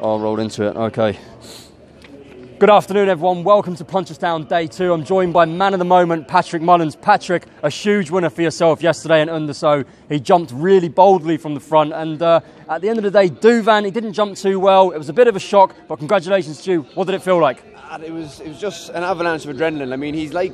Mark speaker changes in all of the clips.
Speaker 1: I'll roll into it, okay. Good afternoon, everyone. Welcome to Punchestown Day 2. I'm joined by man of the moment, Patrick Mullins. Patrick, a huge winner for yourself yesterday in Underso. He jumped really boldly from the front, and at the end of the day, Duvan, he didn't jump too well. It was a bit of a shock, but congratulations to you. What did it feel like?
Speaker 2: It was just an avalanche of adrenaline. I mean, he's like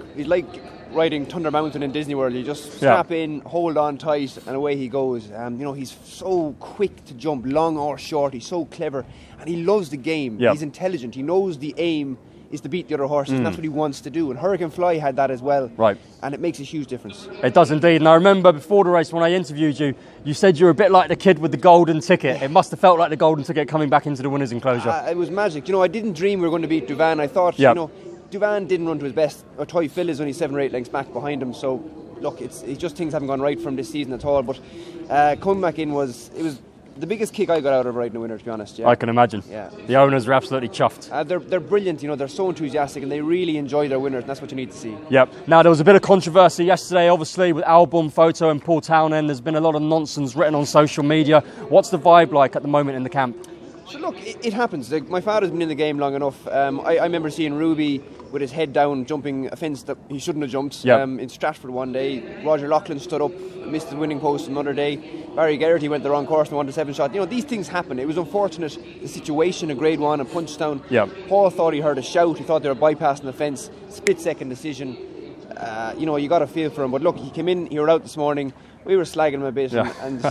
Speaker 2: riding Thunder Mountain in Disney World. You just strap in, hold on tight, and away he goes. You know, he's so quick to jump, long or short. He's so clever, and he loves the game. He's intelligent. He knows the aim is to beat the other horses, and that's what he wants to do. And Hurricane Fly had that as well.
Speaker 1: Right.
Speaker 2: And it makes a huge difference.
Speaker 1: It does indeed. And I remember before the race when I interviewed you, you said you were a bit like the kid with the golden ticket. It must have felt like the golden ticket coming back into the winner's enclosure.
Speaker 2: It was magic. You know, I didn't dream we were going to beat Duvan. I thought, you know, Duvan didn't run to his best. Toy Phil is only 7 or 8 lengths back behind him. So, look, it's just things haven't gone right for him this season at all. But coming back in was the biggest kick I got out of riding a winner, to be honest.
Speaker 1: I can imagine. The owners are absolutely chuffed.
Speaker 2: They're brilliant, you know, they're so enthusiastic and they really enjoy their winners, and that's what you need to see.
Speaker 1: Now, there was a bit of controversy yesterday, obviously, with Album Photo and Paul Townend. There's been a lot of nonsense written on social media. What's the vibe like at the moment in the camp?
Speaker 2: So look, it happens. My father's been in the game long enough. I remember seeing Ruby with his head down jumping a fence that he shouldn't have jumped in Stratford one day. Roger Loughlin stood up, missed the winning post another day. Barry Geraghty went the wrong course and won the 7 shot. You know, these things happen. It was unfortunate, the situation in Grade 1 and Punchestown. Paul thought he heard a shout. He thought they were bypassing the fence. Split-second decision. You know, you got a feel for him. But look, he came in, he was out this morning. We were slagging him a bit. And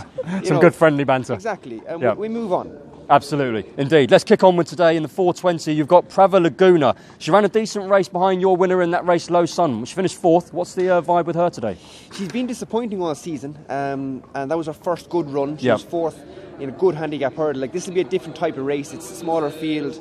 Speaker 1: some good friendly banter.
Speaker 2: Exactly. And we move on.
Speaker 1: Absolutely, indeed. Let's kick on with today in the 420. You've got Prava Laguna. She ran a decent race behind your winner in that race, Low Sun. She finished 4th. What's the vibe with her today? She's
Speaker 2: been disappointing all season, and that was her first good run. She was 4th in a good handicap hurdle. Like, this will be a different type of race. It's a smaller field.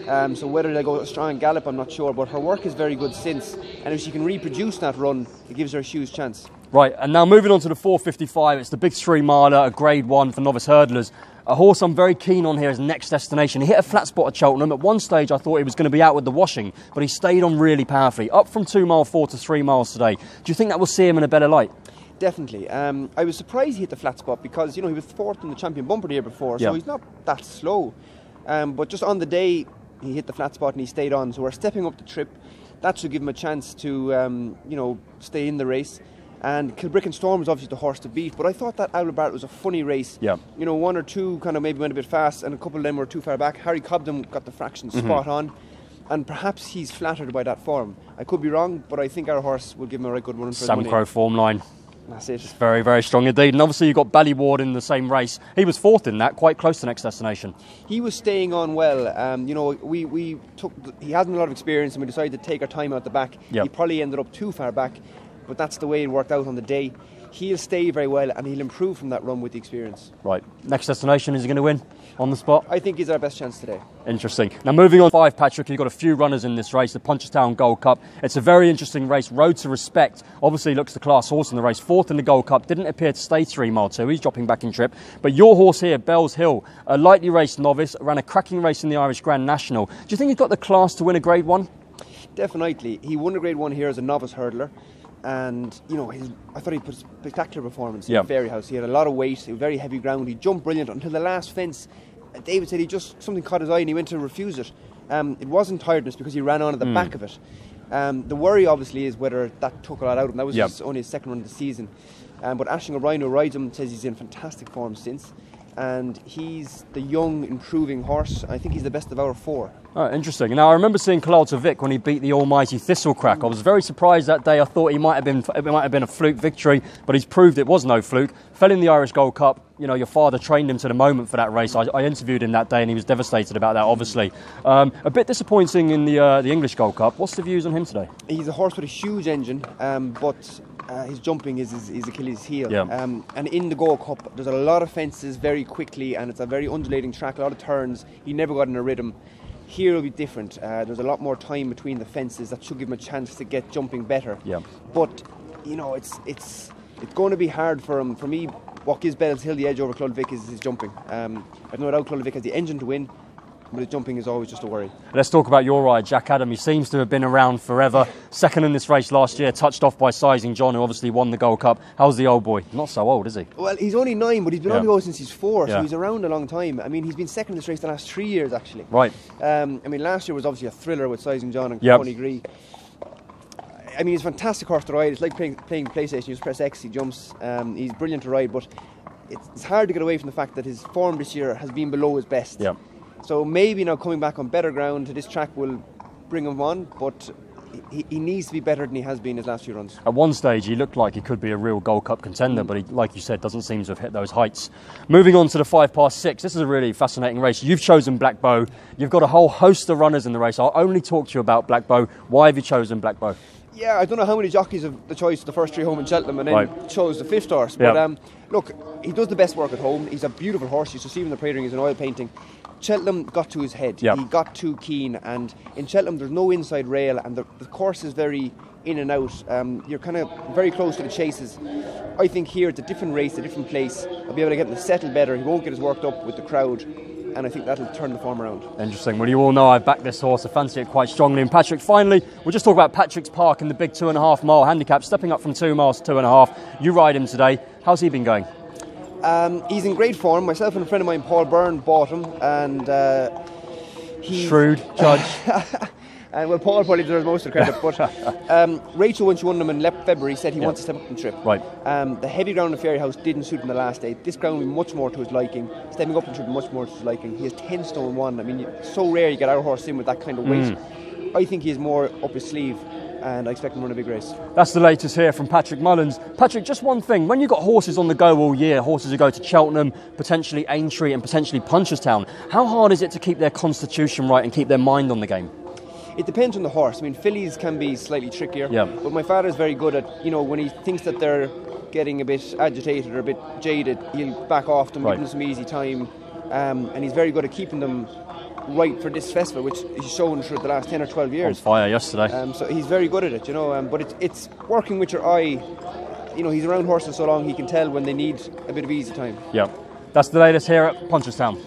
Speaker 2: So whether they go strong gallop, I'm not sure. But her work is very good since. And if she can reproduce that run, it gives her a huge chance.
Speaker 1: Right, and now moving on to the 455. It's the big 3 miler, a Grade 1 for novice hurdlers. A horse I'm very keen on here is Next Destination. He hit a flat spot at Cheltenham. At one stage, I thought he was going to be out with the washing, but he stayed on really powerfully. Up from 2 mile 4 to 3 miles today. Do you think that will see him in a better light?
Speaker 2: Definitely. I was surprised he hit the flat spot because, you know, he was 4th in the champion bumper the year before, so he's not that slow. But just on the day, he hit the flat spot and he stayed on. So we're stepping up the trip. That should give him a chance to, you know, stay in the race. And Kilbrick and Storm was obviously the horse to beat, but I thought that Owl Barrett was a funny race. You know, 1 or 2 kind of maybe went a bit fast, and a couple of them were too far back. Harry Cobden got the fraction spot on, and perhaps he's flattered by that form. I could be wrong, but I think our horse will give him a right good run for his money.
Speaker 1: Sam Crow form line.
Speaker 2: That's it.
Speaker 1: It's very, very strong indeed. And obviously you've got Ballyward in the same race. He was 4th in that, quite close to Next Destination. He
Speaker 2: was staying on well. You know, he hasn't a lot of experience, and we decided to take our time out the back. He probably ended up too far back, but that's the way it worked out on the day. He'll stay very well and he'll improve from that run with the experience.
Speaker 1: Right. Next Destination, is he going to win on the spot?
Speaker 2: I think he's our best chance today.
Speaker 1: Interesting. Now moving on 5, Patrick, you've got a few runners in this race, the Punchestown Gold Cup. It's a very interesting race, Road to Respect. Obviously looks the class horse in the race, 4th in the Gold Cup, didn't appear to stay 3 mile 2, he's dropping back in trip. But your horse here, Bells Hill, a lightly raced novice, ran a cracking race in the Irish Grand National. Do you think he's got the class to win a Grade 1?
Speaker 2: Definitely. He won a Grade 1 here as a novice hurdler. And, you know, I thought he put a spectacular performance in Fairyhouse. He had a lot of weight, very heavy ground. He jumped brilliant until the last fence. David said something caught his eye and he went to refuse it. It wasn't tiredness because he ran on at the back of it. The worry, obviously, is whether that took a lot out of him. That was only his 2nd run of the season. But Ashling O'Brien, who rides him, says he's in fantastic form since. And he's the young, improving horse. I think he's the best of our 4.
Speaker 1: Oh, interesting. Now, I remember seeing Kalalta Vic when he beat the almighty Thistlecrack. I was very surprised that day. I thought it might have been a fluke victory, but he's proved it was no fluke. Fell in the Irish Gold Cup. You know, your father trained him to the moment for that race. I interviewed him that day and he was devastated about that, obviously. A bit disappointing in the English Gold Cup. What's the views on him today?
Speaker 2: He's a horse with a huge engine, but his jumping is his Achilles heel. And in the Gold Cup, there's a lot of fences very quickly and it's a very undulating track, a lot of turns. He never got in a rhythm. Here will be different. There's a lot more time between the fences. That should give him a chance to get jumping better. But, you know, it's going to be hard for him. For me, what gives Bells Hill the edge over Clud Vic is his jumping. I've no doubt Clud Vic has the engine to win, but his jumping is always just a worry.
Speaker 1: Let's talk about your ride, Jack Adam. He seems to have been around forever. Second in this race last year, touched off by Sizing John, who obviously won the Gold Cup. How's the old boy? Not so old, is he?
Speaker 2: Well, he's only 9, but he's been on the go since he's 4, so he's around a long time. I mean, he's been second in this race the last 3 years, actually.
Speaker 1: Right.
Speaker 2: I mean, last year was obviously a thriller with Sizing John and Coney Gree. I mean, he's a fantastic horse to ride. It's like playing PlayStation. You just press X, he jumps. He's brilliant to ride, but it's hard to get away from the fact that his form this year has been below his best.
Speaker 1: Yeah.
Speaker 2: So maybe now coming back on better ground, this track will bring him on, but he needs to be better than he has been his last few runs.
Speaker 1: At one stage, he looked like he could be a real Gold Cup contender, but he, like you said, doesn't seem to have hit those heights. Moving on to the 5 past 6, this is a really fascinating race. You've chosen Black Bow. You've got a whole host of runners in the race. I'll only talk to you about Black Bow. Why have you chosen Black Bow?
Speaker 2: Yeah, I don't know how many jockeys have the choice of the first 3 home in Cheltenham and then chose the 5th horse. But look, he does the best work at home. He's a beautiful horse. You should see him in the Parade Ring. He's an oil painting. Cheltenham got to his head. He got too keen, and in Cheltenham there's no inside rail, and the course is very in and out. You're kind of very close to the chases. I think here it's a different race, a different place. I'll be able to get him to settle better. He won't get as worked up with the crowd, and I think that'll turn the form around. Interesting.
Speaker 1: Well, you all know I back this horse. I fancy it quite strongly. And Patrick, finally, we'll just talk about Patrick's Park in the big 2.5 mile handicap, stepping up from 2 miles to 2.5. You ride him today. How's he been going?
Speaker 2: He's in great form. Myself and a friend of mine, Paul Byrne, bought him, and
Speaker 1: shrewd judge.
Speaker 2: And well, Paul probably deserves most of the credit, but Rachel, when she won him in February, said he wants to step up the trip.
Speaker 1: Right.
Speaker 2: The heavy ground in Fairy House didn't suit him the last day. This ground will be much more to his liking. Stepping up the trip much more to his liking. He has 10 stone 1. I mean, it's so rare you get our horse in with that kind of weight. I think he has more up his sleeve, and I expect him to run a big race.
Speaker 1: That's the latest here from Patrick Mullins. Patrick, just one thing. When you've got horses on the go all year, horses who go to Cheltenham, potentially Aintree and potentially Punchestown, how hard is it to keep their constitution right and keep their mind on the game?
Speaker 2: It depends on the horse. I mean, fillies can be slightly trickier, but my father's very good at, when he thinks that they're getting a bit agitated or a bit jaded, he'll back off them, give them some easy time, and he's very good at keeping them right for this festival, which he's shown through the last 10 or 12 years.
Speaker 1: On fire yesterday.
Speaker 2: So he's very good at it, but it's working with your eye. He's around horses so long, he can tell when they need a bit of easy time.
Speaker 1: Yeah. That's the latest here at Punchestown.